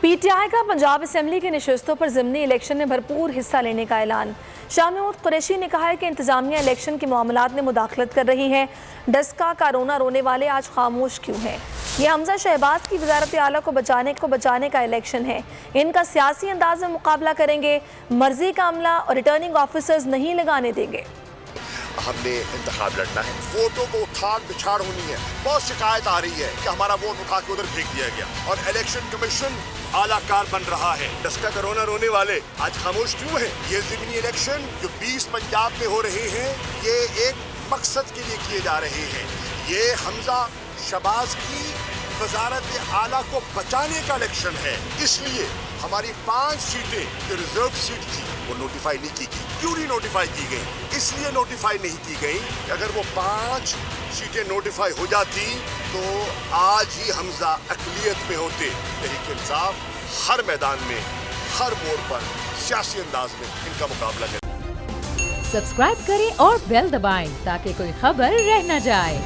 P T I کا Punjab assembly کی نشستوں پر ضمنی الیکشن میں بھرپور حصہ لینے کا اعلان۔ شاہ محمود قریشی نے کہا ہے کہ انتظامیہ الیکشن کے معاملات میں مداخلت کر رہی ہے۔ ڈسکا کا رونا رونے والے آج خاموش کیوں ہیں؟ یہ حمزہ شہباز کی وزارت اعلیٰ کو بچانے کا الیکشن ہے۔ ان کا سیاسی انداز میں مقابلہ کریں گے، مرضی کا عملہ اور ریٹرننگ آفیسرز نہیں لگانے دیں گے۔ ہم نے انتخاب لڑنا ہے، ووٹوں کو اٹھاڑ بچھاڑ ہونی ہے۔ بہت شکایت آ رہی ہے کہ ہمارا ووٹ اٹھا کے ادھر پھینک دیا گیا اور الیکشن کمیشن اعلیٰ کار بن رہا ہے۔ ڈسکا کا رونا رونے والے آج خاموش کیوں ہیں؟ یہ ضمنی الیکشن جو 20 پنجاب میں ہو رہے ہیں، یہ ایک مقصد کے لیے کیے جا رہے ہیں۔ یہ حمزہ شہباز کی وزارت اعلیٰ کو بچانے کا الیکشن ہے۔ اس لیے ہماری 5 سیٹیں جو ریزرو سیٹ تھی وہ نوٹیفائی نہیں کی گئی۔ کیوں نہیں نوٹیفائی کی گئی؟ اس لیے نوٹیفائی نہیں کی گئی کہ اگر وہ 5 سیٹیں نوٹیفائی ہو جاتی تو آج ہی حمزہ اقلیت میں ہوتے۔ تحریک انصاف ہر میدان میں، ہر موڑ پر سیاسی انداز میں ان کا مقابلہ کرے۔ سبسکرائب کریں اور بیل دبائیں تاکہ کوئی خبر رہ نہ جائے۔